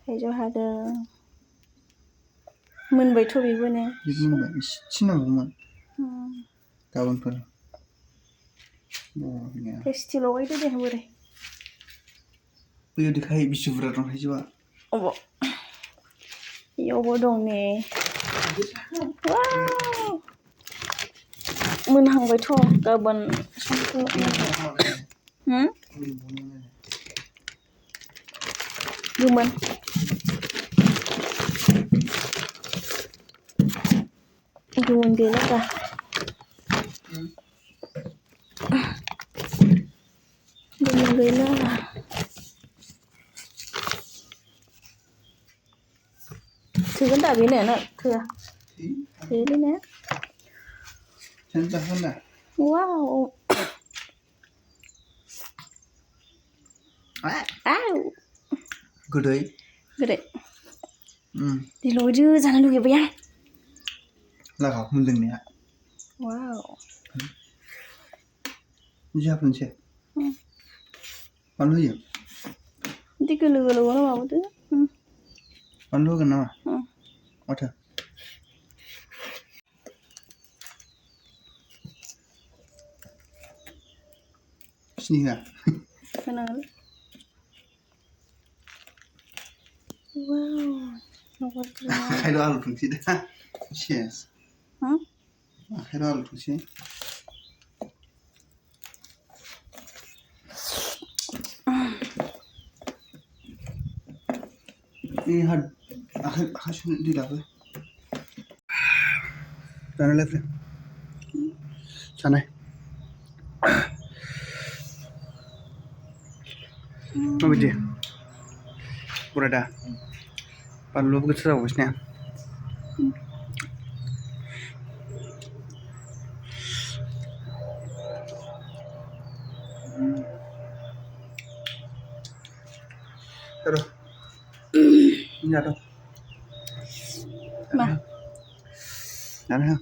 थाइजौ हादों मोनबायथ' बेबो ने मोनबाय एसे नांगौमोन गाबोनफोर टेस्टि लगायदो दे बोरै बैयाव देखाय बिसि बुरजा दं थाइजौआ अबाव इयावबो दं ने वाव मोनहांबायथ' गाबोन गोमोन गोमोन गैला दा गोमोन गैला थोगोन दा बेनो ना थोआ थोयोलै ने वाव आउ गोदै गोदै दे लगायदो जानो लुगैबाय आं लागाव मोनलोंनाया वाव जाफिनसै बानलु होयो बिदि गोलो गोलोखौनो माबादो बानलु होगोन नामा माथो सिनि होआ होनांगोन वाव आखाइल' आलु थुंसै दा सेस आखाइल' आलु थुंसै आखाइ सुनो दै लाबो जानायलाय फै जानाय माबायदि बरा दा बानलुआबो गोसा जाबावबायसो ने र' जाथ' मा जानो हो